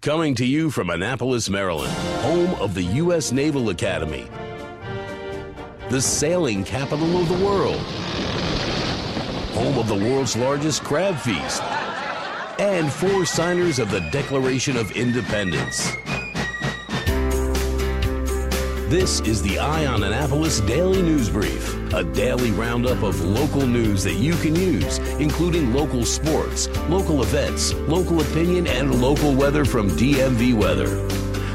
Coming to you from Annapolis, Maryland, home of the U.S. Naval Academy, the sailing capital of the world, home of the world's largest crab feast, and 4 signers of the Declaration of Independence. This is the Eye on Annapolis Daily News Brief, a daily roundup of local news that you can use, including local sports, local events, local opinion, and local weather from DMV Weather.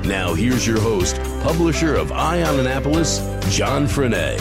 Now here's your host, publisher of Eye on Annapolis, John Frenaye.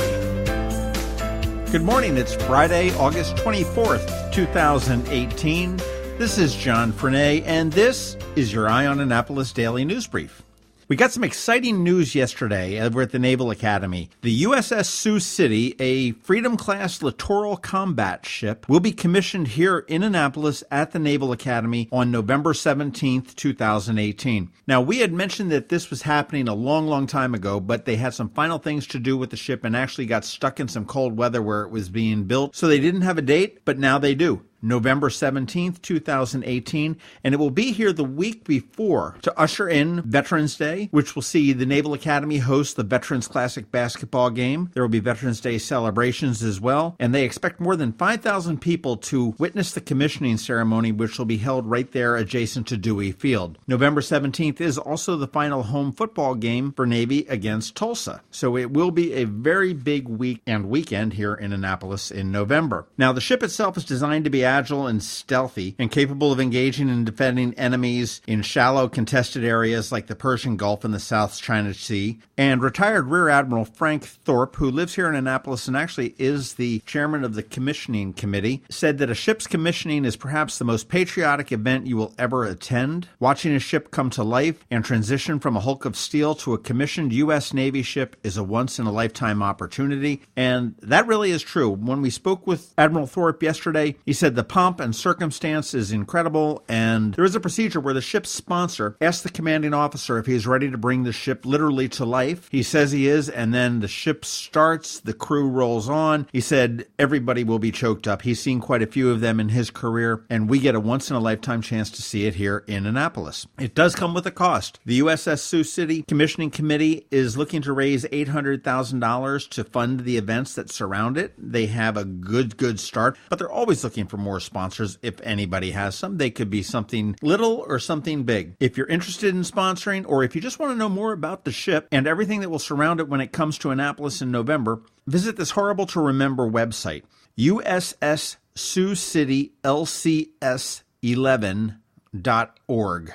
Good morning. It's Friday, August 24th, 2018. This is John Frenaye, and this is your Eye on Annapolis Daily News Brief. We got some exciting news yesterday over at the Naval Academy. The USS Sioux City, a Freedom-class littoral combat ship, will be commissioned here in Annapolis at the Naval Academy on November 17th, 2018. Now, we had mentioned that this was happening a long time ago, but they had some final things to do with the ship and actually got stuck in some cold weather where it was being built. So they didn't have a date, but now they do. November 17th, 2018, and it will be here the week before to usher in Veterans Day, which will see the Naval Academy host the Veterans Classic basketball game. There will be Veterans Day celebrations as well, and they expect more than 5,000 people to witness the commissioning ceremony, which will be held right there adjacent to Dewey Field. November 17th is also the final home football game for Navy against Tulsa, so it will be a very big week and weekend here in Annapolis in November. Now, the ship itself is designed to be agile and stealthy and capable of engaging and defending enemies in shallow, contested areas like the Persian Gulf and the South China Sea. And retired Rear Admiral Frank Thorpe, who lives here in Annapolis and actually is the chairman of the commissioning committee, said that a ship's commissioning is perhaps the most patriotic event you will ever attend. Watching a ship come to life and transition from a hulk of steel to a commissioned U.S. Navy ship is a once-in-a-lifetime opportunity. And that really is true. When we spoke with Admiral Thorpe yesterday, he said the pomp and circumstance is incredible, and there is a procedure where the ship's sponsor asks the commanding officer if he's ready to bring the ship literally to life. He says he is, and then the ship starts, the crew rolls on. He said everybody will be choked up. He's seen quite a few of them in his career, and we get a once-in-a-lifetime chance to see it here in Annapolis. It does come with a cost. The USS Sioux City Commissioning Committee is looking to raise $800,000 to fund the events that surround it. They have a good start, but they're always looking for more sponsors. If anybody has some, they could be something little or something big. If you're interested in sponsoring, or if you just want to know more about the ship and everything that will surround it when it comes to Annapolis in November, visit this horrible to remember website, USS Sioux City LCS11.org.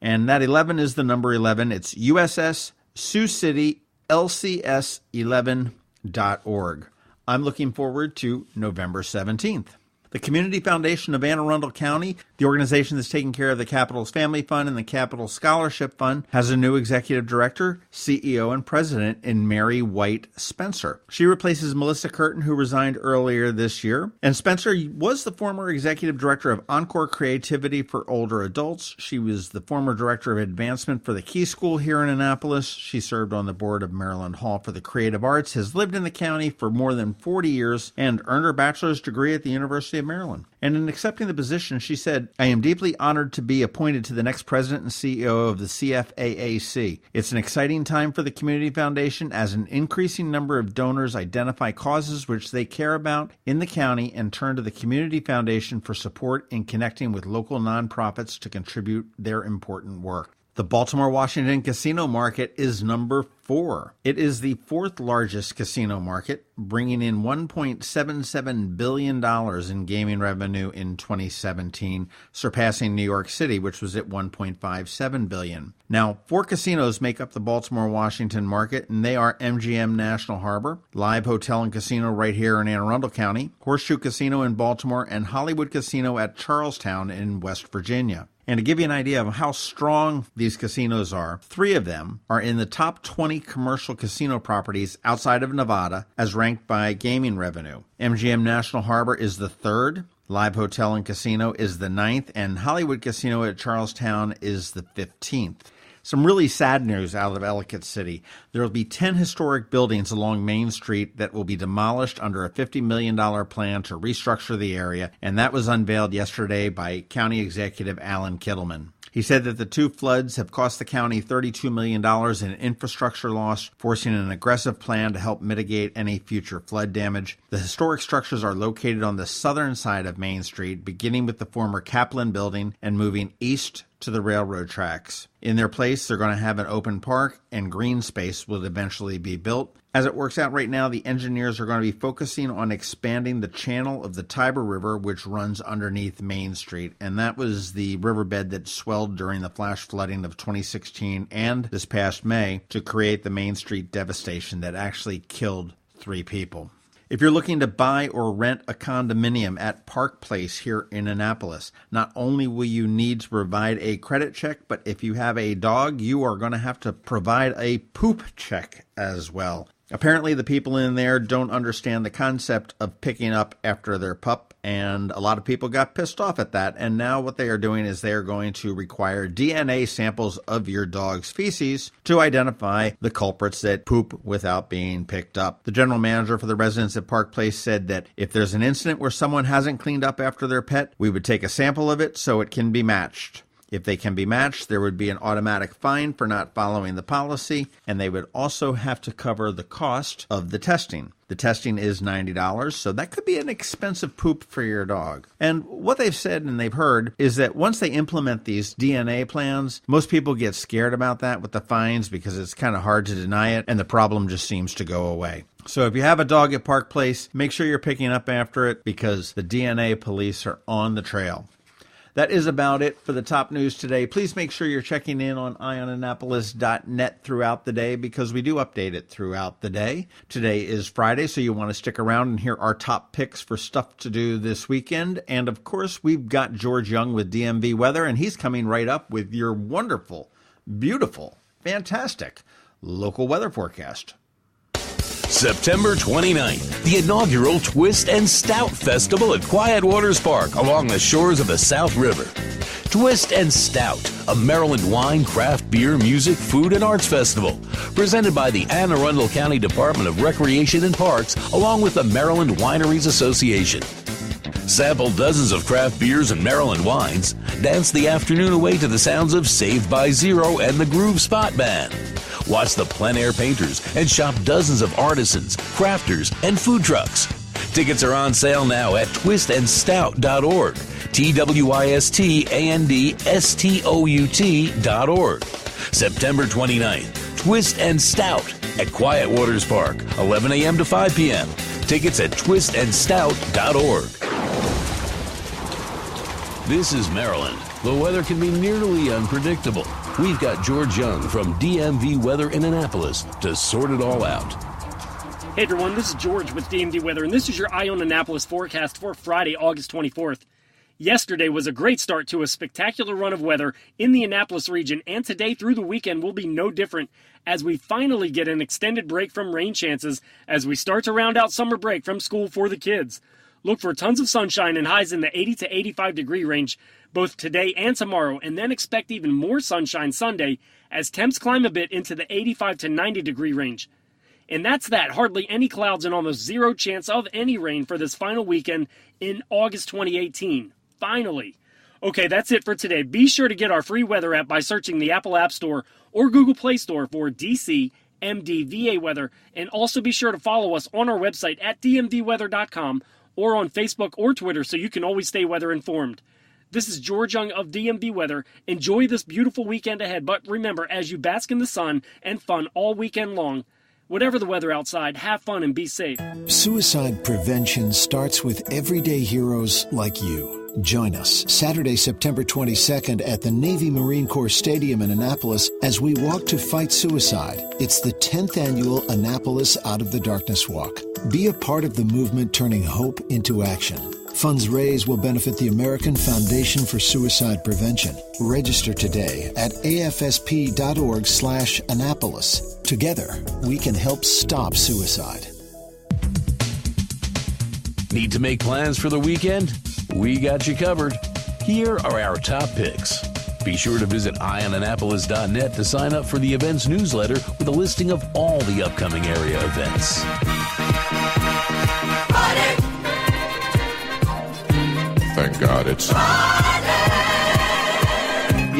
And that 11 is the number 11. It's USS Sioux City LCS11.org. I'm looking forward to November 17th. The Community Foundation of Anne Arundel County, the organization that's taking care of the Capital's Family Fund and the Capital Scholarship Fund, has a new executive director, CEO, and president in Mary White Spencer. She replaces Melissa Curtin, who resigned earlier this year. And Spencer was the former executive director of Encore Creativity for Older Adults. She was the former director of advancement for the Key School here in Annapolis. She served on the board of Maryland Hall for the Creative Arts, has lived in the county for more than 40 years, and earned her bachelor's degree at the University of Maryland. And in accepting the position, she said, "I am deeply honored to be appointed to the next president and CEO of the CFAAC. It's an exciting time for the Community Foundation as an increasing number of donors identify causes which they care about in the county and turn to the Community Foundation for support in connecting with local nonprofits to contribute their important work." The Baltimore-Washington casino market is number 4. It is the 4th largest casino market, bringing in $1.77 billion in gaming revenue in 2017, surpassing New York City, which was at $1.57 billion. Now, 4 casinos make up the Baltimore-Washington market, and they are MGM National Harbor, Live Hotel and Casino right here in Anne Arundel County, Horseshoe Casino in Baltimore, and Hollywood Casino at Charlestown in West Virginia. And to give you an idea of how strong these casinos are, 3 of them are in the top 20 commercial casino properties outside of Nevada as ranked by gaming revenue. MGM National Harbor is the 3rd, Live Hotel and Casino is the 9th, and Hollywood Casino at Charlestown is the 15th. Some really sad news out of Ellicott City. There will be 10 historic buildings along Main Street that will be demolished under a $50 million plan to restructure the area, and that was unveiled yesterday by County Executive Alan Kittleman. He said that the two floods have cost the county $32 million in infrastructure loss, forcing an aggressive plan to help mitigate any future flood damage. The historic structures are located on the southern side of Main Street, beginning with the former Kaplan building and moving east to the railroad tracks. In their place, they're going to have an open park, and green space will eventually be built. As it works out right now, the engineers are going to be focusing on expanding the channel of the Tiber River, which runs underneath Main Street, and that was the riverbed that swelled during the flash flooding of 2016 and this past May to create the Main Street devastation that actually killed 3 people. If you're looking to buy or rent a condominium at Park Place here in Annapolis, not only will you need to provide a credit check, but if you have a dog, you are going to have to provide a poop check as well. Apparently, the people in there don't understand the concept of picking up after their pup, and a lot of people got pissed off at that. And now what they are doing is they are going to require DNA samples of your dog's feces to identify the culprits that poop without being picked up. The general manager for the residents at Park Place said that if there's an incident where someone hasn't cleaned up after their pet, we would take a sample of it so it can be matched. If they can be matched, there would be an automatic fine for not following the policy, and they would also have to cover the cost of the testing. The testing is $90, so that could be an expensive poop for your dog. And what they've said and they've heard is that once they implement these DNA plans, most people get scared about that with the fines because it's kind of hard to deny it, and the problem just seems to go away. So if you have a dog at Park Place, make sure you're picking up after it because the DNA police are on the trail. That is about it for the top news today. Please make sure you're checking in on eyeonannapolis.net throughout the day because we do update it throughout the day. Today is Friday, so you want to stick around and hear our top picks for stuff to do this weekend. And, of course, we've got George Young with DMV Weather, and he's coming right up with your wonderful, beautiful, fantastic local weather forecast. September 29th, the inaugural Twist and Stout Festival at Quiet Waters Park along the shores of the South River. Twist and Stout, a Maryland wine, craft beer, music, food, and arts festival, presented by the Anne Arundel County Department of Recreation and Parks along with the Maryland Wineries Association. Sample dozens of craft beers and Maryland wines, dance the afternoon away to the sounds of Saved by Zero and the Groove Spot Band. Watch the plein air painters and shop dozens of artisans, crafters, and food trucks. Tickets are on sale now at twistandstout.org. twistandstout.org. September 29th, Twist and Stout at Quiet Waters Park, 11 a.m. to 5 p.m. Tickets at twistandstout.org. This is Maryland. The weather can be nearly unpredictable. We've got George Young from DMV Weather in Annapolis to sort it all out. Hey everyone, this is George with DMV Weather, and this is your Eye on Annapolis forecast for Friday, August 24th. Yesterday was a great start to a spectacular run of weather in the Annapolis region, and today through the weekend will be no different as we finally get an extended break from rain chances as we start to round out summer break from school for the kids. Look for tons of sunshine and highs in the 80 to 85 degree range both today and tomorrow, and then expect even more sunshine Sunday as temps climb a bit into the 85 to 90 degree range. And that's that. Hardly any clouds and almost zero chance of any rain for this final weekend in August 2018. Finally. Okay, that's it for today. Be sure to get our free weather app by searching the Apple App Store or Google Play Store for DC MDVA Weather, and also be sure to follow us on our website at dmvweather.com or on Facebook or Twitter so you can always stay weather informed. This is George Young of DMV Weather. Enjoy this beautiful weekend ahead, but remember, as you bask in the sun and fun all weekend long, whatever the weather outside, have fun and be safe. Suicide prevention starts with everyday heroes like you. Join us Saturday, September 22nd at the Navy Marine Corps Stadium in Annapolis as we walk to fight suicide. It's the 10th annual Annapolis Out of the Darkness Walk. Be a part of the movement turning hope into action. Funds raised will benefit the American Foundation for Suicide Prevention. Register today at afsp.org/Annapolis. Together, we can help stop suicide. Need to make plans for the weekend? We got you covered. Here are our top picks. Be sure to visit eyeonannapolis.net to sign up for the events newsletter with a listing of all the upcoming area events. Thank God it's...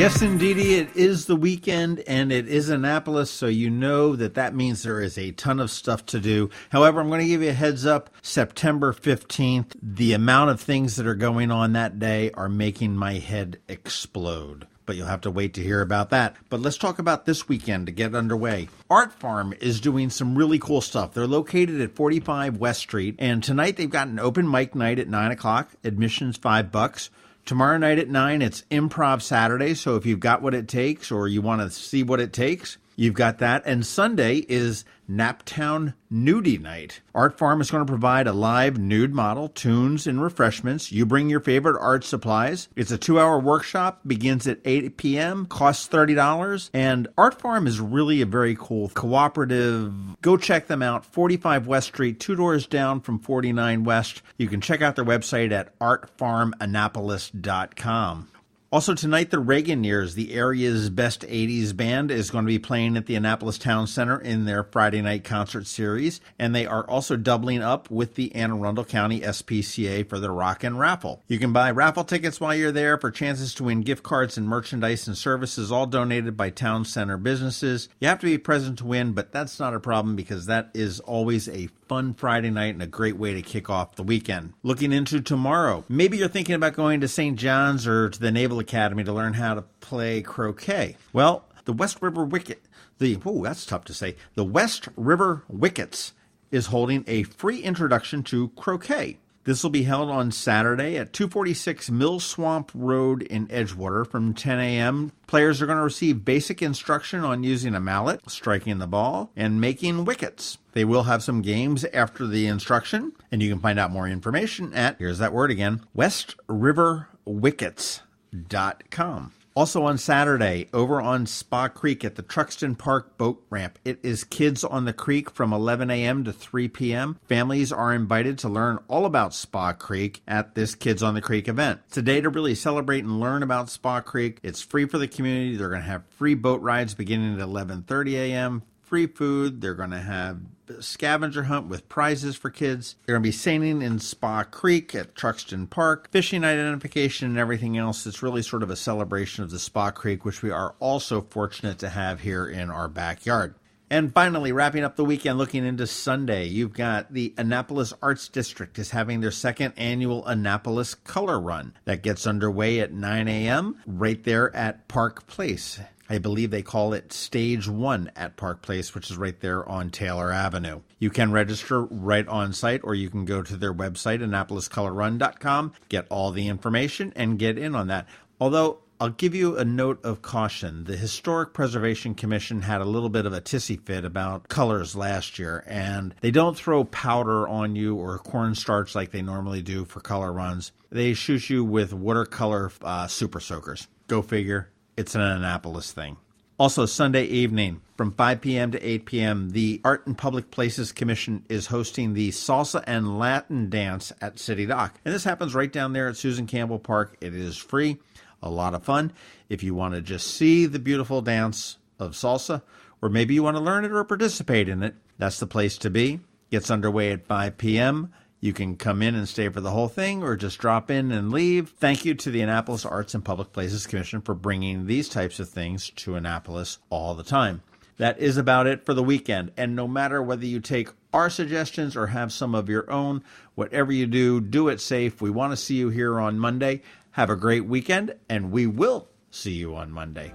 Yes, indeedy, it is the weekend, and it is Annapolis, so you know that means there is a ton of stuff to do. However, I'm going to give you a heads up. September 15th, the amount of things that are going on that day are making my head explode. But you'll have to wait to hear about that. But let's talk about this weekend to get underway. Art Farm is doing some really cool stuff. They're located at 45 West Street, and tonight they've got an open mic night at 9 o'clock. Admission's $5. Tomorrow night at 9, it's Improv Saturday, so if you've got what it takes or you want to see what it takes, you've got that. And Sunday is Naptown Nudie Night. Art Farm is going to provide a live nude model, tunes, and refreshments. You bring your favorite art supplies. It's a 2-hour workshop, begins at 8 p.m., costs $30, and Art Farm is really a very cool cooperative. Go check them out, 45 West Street, 2 doors down from 49 West. You can check out their website at artfarmannapolis.com. Also tonight, the Reaganiers, the area's best 80s band, is going to be playing at the Annapolis Town Center in their Friday night concert series, and they are also doubling up with the Anne Arundel County SPCA for their Rockin' Raffle. You can buy raffle tickets while you're there for chances to win gift cards and merchandise and services, all donated by Town Center businesses. You have to be present to win, but that's not a problem because that is always a fun Friday night and a great way to kick off the weekend. Looking into tomorrow, maybe you're thinking about going to St. John's or to the Naval Academy to learn how to play croquet. Well, the West River Wicket, that's tough to say. The West River Wickets is holding a free introduction to croquet. This will be held on Saturday at 246 Mill Swamp Road in Edgewater from 10 a.m. Players are going to receive basic instruction on using a mallet, striking the ball, and making wickets. They will have some games after the instruction, and you can find out more information at, here's that word again, westriverwickets.com. Also on Saturday, over on Spa Creek at the Truxton Park Boat Ramp, it is Kids on the Creek from 11 a.m. to 3 p.m. Families are invited to learn all about Spa Creek at this Kids on the Creek event. It's a day to really celebrate and learn about Spa Creek. It's free for the community. They're going to have free boat rides beginning at 11:30 a.m., free food. They're going to have a scavenger hunt with prizes for kids. They're going to be sailing in Spa Creek at Truxton Park, fishing identification and everything else. It's really sort of a celebration of the Spa Creek, which we are also fortunate to have here in our backyard. And finally, wrapping up the weekend, looking into Sunday, you've got the Annapolis Arts District is having their second annual Annapolis Color Run. That gets underway at 9 a.m. right there at Park Place. I believe they call it Stage 1 at Park Place, which is right there on Taylor Avenue. You can register right on site, or you can go to their website, AnnapolisColorRun.com, get all the information, and get in on that. Although, I'll give you a note of caution. The Historic Preservation Commission had a little bit of a tissy fit about colors last year, and they don't throw powder on you or cornstarch like they normally do for color runs. They shoot you with watercolor super soakers. Go figure. It's an Annapolis thing. Also, Sunday evening from 5 p.m. to 8 p.m., the Art and Public Places Commission is hosting the Salsa and Latin Dance at City Dock. And this happens right down there at Susan Campbell Park. It is free, a lot of fun. If you want to just see the beautiful dance of salsa, or maybe you want to learn it or participate in it, that's the place to be. Gets underway at 5 p.m. You can come in and stay for the whole thing or just drop in and leave. Thank you to the Annapolis Arts and Public Places Commission for bringing these types of things to Annapolis all the time. That is about it for the weekend. And no matter whether you take our suggestions or have some of your own, whatever you do, do it safe. We want to see you here on Monday. Have a great weekend, and we will see you on Monday.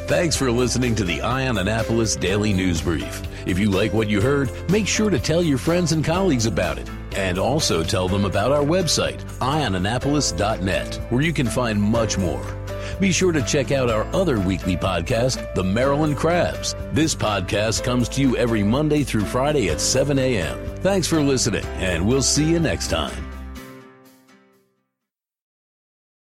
Thanks for listening to the Eye on Annapolis Daily News Brief. If you like what you heard, make sure to tell your friends and colleagues about it. And also tell them about our website, eyeonannapolis.net, where you can find much more. Be sure to check out our other weekly podcast, The Maryland Crabs. This podcast comes to you every Monday through Friday at 7 a.m. Thanks for listening, and we'll see you next time.